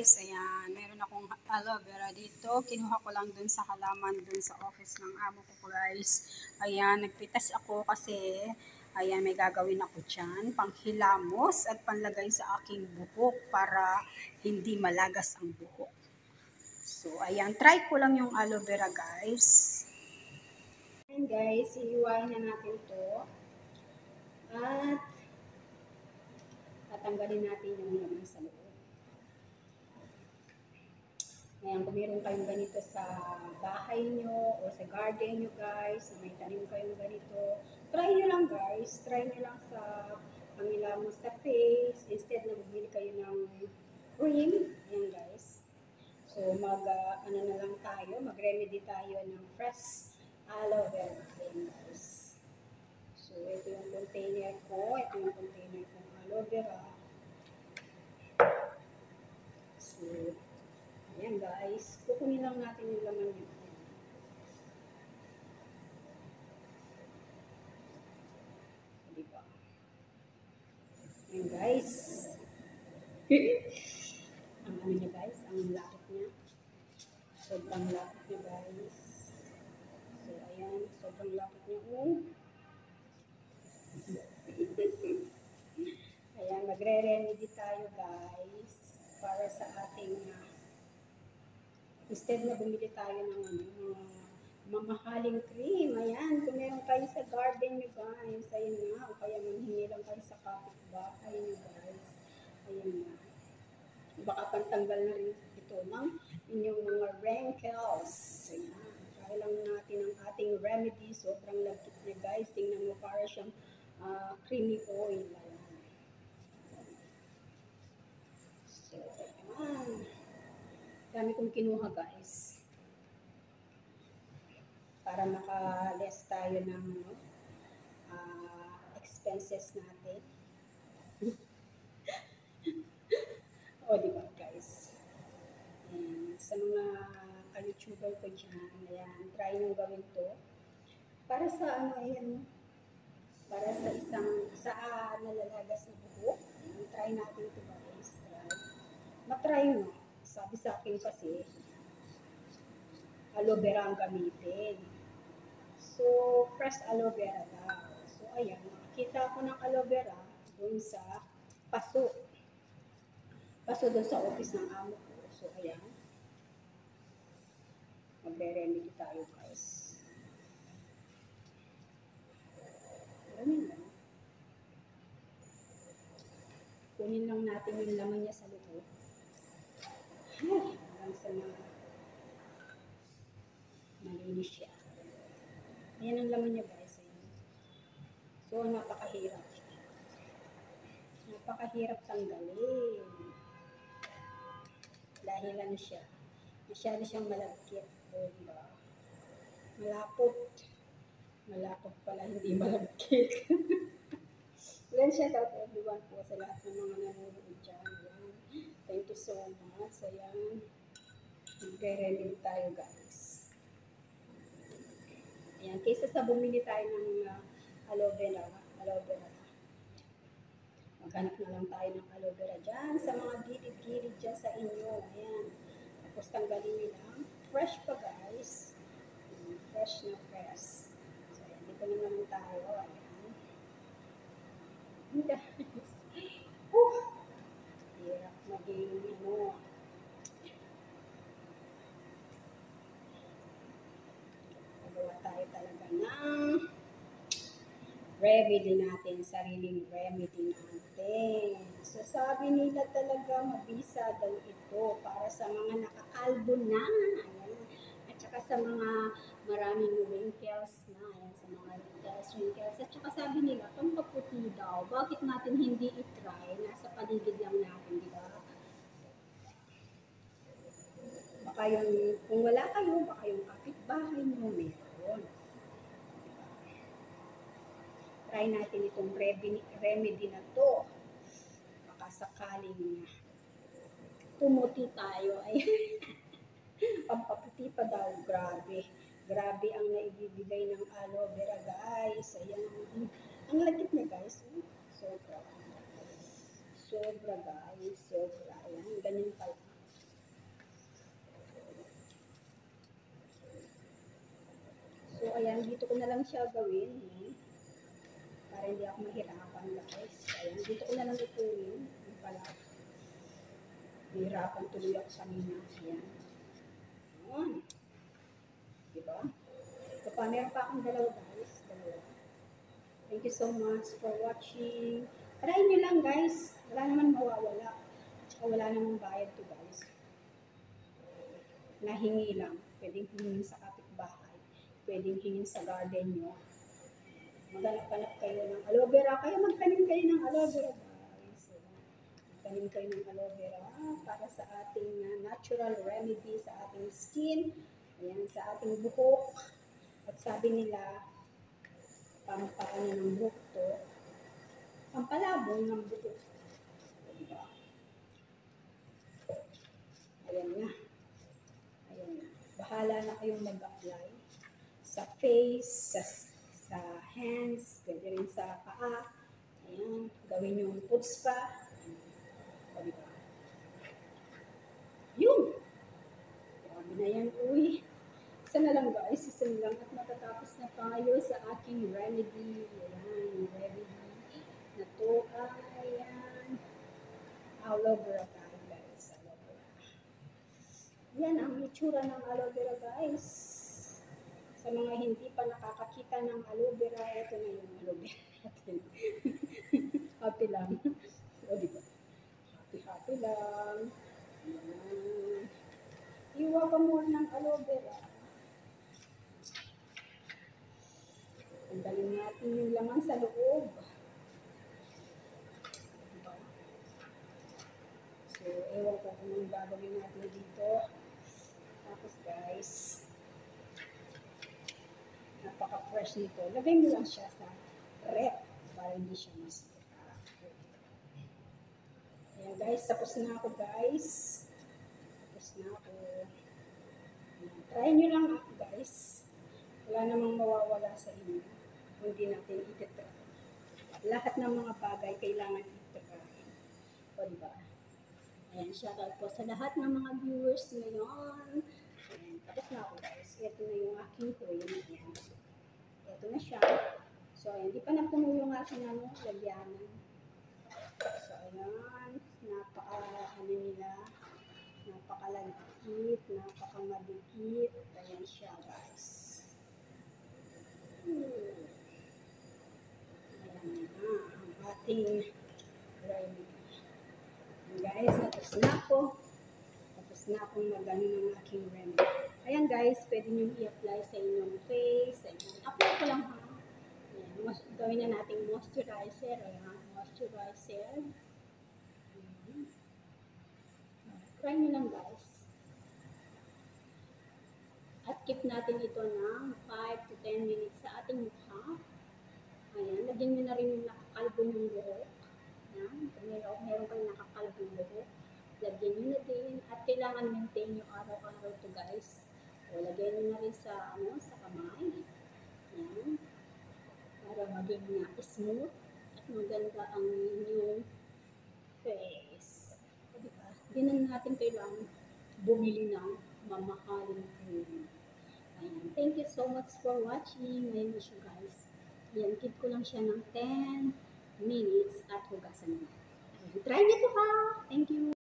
guys, ayan, meron akong aloe vera dito. Kinuha ko lang dun sa halaman dun sa office ng amo ko guys. Ayan, nagpitas ako kasi, ayan, may gagawin ako dyan. Panghilamos at panlagay sa aking buhok para hindi malagas ang buhok. So, ayan, try ko lang yung aloe vera guys. Ayan guys, iiwain na natin to. At tatanggalin natin yung laman sa loob. Ngayon, kung meron kayong ganito sa bahay nyo o sa garden nyo guys, may tanim kayong ganito, try nyo lang guys. Try nyo lang sa pangilamos sa face. Instead na bumili kayo ng cream. Ayan guys. So, ano na lang tayo, mag-remedy tayo ng fresh aloe vera. Ayan guys. So, ito yung container ko. Ito yung container kong aloe vera. So, ayan guys, kukunin lang natin yung laman nyo. Diba? Ayan guys. Ang ano niya guys, ang lapit niya. Sobrang lapit niya guys. So ayan, sobrang lapit niya. Ayan, magre-remedy tayo guys. Para sa ating instead na bumili tayo ng mamahaling cream. Ayan, kung meron kayo sa garden nyo guys, ayun nga, o kaya manghingi lang kayo sa kapitbahay nyo guys. Ayun nga. Baka pantanggal na rin ito ng inyong mga wrinkles. Ayan, try lang natin ang ating remedy. Sobrang lagkit niya guys. Tingnan mo, para siyang creamy oil. Ayan. So, ayan. Dami kong kinuha guys. Para maka-less tayo ng expenses natin. O, diba guys? And sa mga ka-YouTuber ko dyan, ayan, try nyo gawin to. Para sa ano, ayan, para sa nalalagas na buhok. Ayan, try natin ito guys. Matry mo. Sabi sa akin kasi, aloe vera ang gamitin. So, fresh aloe vera daw. So, ayan, nakakita ko ng aloe vera doon sa paso. Paso doon sa office ng amo ko. So, ayan. Magre-remedy tayo, guys. Ganun lang. Kunin lang natin yung laman niya sa loob. Hanggang sa malinis siya. Ayan ang laman niya guys. Ayan. So, napakahirap. Napakahirap tanggalin. Dahil ano siya, masyado siyang malagkit. O, diba? Malapot. Malapot pala, hindi malagkit. Yan siya out everyone po sa lahat ng mga nanonood dyan. Ayan. Thank you so much. Ayan. Magre-remedy tayo guys. Ayan. Kaysa sa bumili tayo ng aloe vera. Maghanap na lang tayo ng aloe vera dyan sa mga gilid-gilid dyan sa inyo. Ayan. Tapos tanggalin nyo lang. Fresh pa guys. Fresh na fresh. So ayan. Dito na naman tayo. Ayan. Guys. Hirap maging ano. Magawa tayo talaga ng remedy natin, sariling remedy natin. So sabi nila talaga mabisa daw ito para sa mga nakakalbo na. Ayan. At saka sa mga maraming wrinkles na. Ayan, sa mga wrinkles. At saka sabi nila, pampaputi daw. Bakit natin hindi itry? Nasa paligid lang natin, di ba? Baka yung, kung wala kayo, baka yung kapitbahay nyo meron. Try natin itong remedy na to. Baka sakaling tumuti tayo. Ay, pampaputi pa daw. Grabe. Grabe ang naibibigay ng aloe vera guys. Ayan. Ang lagkit niya guys. Sobra. Sobra guys. Sobra. Ayan. Ganyan pala. Ayan, dito ko na lang siya gawin. Ayan. Para hindi ako mahirapan, guys. Ayan, dito ko na lang ituloy. Yung pala. Mahirapan tuloy ako kanina. Ayan. Ayan. Diba? So, pa, meron pa akong dalawa, guys. Dalawa. Thank you so much for watching. Try nyo lang, guys. Wala naman mawawala. Tsaka wala namang bayad to, guys. Nahingi lang. Pwedeng hingin sa kapitbahay. Pwedeng hingin sa garden nyo. Maghanap-hanap kayo ng aloe vera. Kaya magtanim kayo ng aloe vera, guys. So, magtanim kayo ng aloe vera para sa ating natural remedy sa ating skin. Ayan, sa ating buhok. At sabi nila, pampaano ng buhok to, pampalabong ng buhok. Diba? Ayan na. Ayan na. Bahala na kayong mag-apply sa face, sa hands, pwede rin sa paa. Ayan, gawin yung foot spa. O, diba? Yun! Grabe na yan, uy. Isa na lang, guys. Isa na lang at matatapos na tayo sa aking remedy. Ayan, remedy na to. Ayan. Aloe vera tayo, guys. Aloe vera. Yan ang itsura ng aloe vera, guys. Sa mga hindi pa nakakakita ng aloe vera, ito na yung aloe vera natin. Happy lang. O, diba? Happy lang. Ayan. Iwa ka muna ng aloe vera. Tanggalin natin yung laman sa loob. Diba? So, ewan ko kung anong gagawin natin dito. Tapos, guys, napaka-fresh nito. Lagay mo lang siya sa rep para hindi siya masira. Ayan, guys. Tapos na ako, guys. Tapos na ako. Ayan. Try nyo lang ako, guys. Wala namang mawawala sa inyo. Hindi natin ititry. Lahat ng mga bagay kailangan itry. O, diba? Ayan, shout out po sa lahat ng mga viewers ngayon. Ayan, tapos na ako, guys. Ito na yung aking cream. Ayan. Ito na siya. So, ayan, di pa napuno yung aking lagyanan. So, ayan. Napakalagkit, napakamadikit. Ayan siya, guys. Ayan na ang ating remedy. Guys, tapos na ako. Tapos na akong magano ng aking remedy. Ayan, guys, pwede nyo i-apply sa inyong face. Ayan. Apply ko lang, ha. Ayan, gawin na nating moisturizer. Ayan, moisturizer. Ayan. Try nyo lang, guys. At keep natin ito ng 5 to 10 minutes sa ating mukha. Ayan, lagyan nyo na rin yung nakakalbong yung buhok. Ayan, kung meron kayong nakakalbong buhok, lagyan nyo na din. At kailangan maintain nyo araw-araw to, guys. O, lagyan nyo na rin sa, sa kamay. Ayan, para maging smooth at maganda ang inyong face. O, diba? Hindi na natin kailangan bumili ng mamahaling cream. Ayan. Thank you so much for watching. My wish you guys. Ayan, keep ko lang siya ng 10 minutes at hugasan mo. Ayan, try nyo to, ha. Thank you.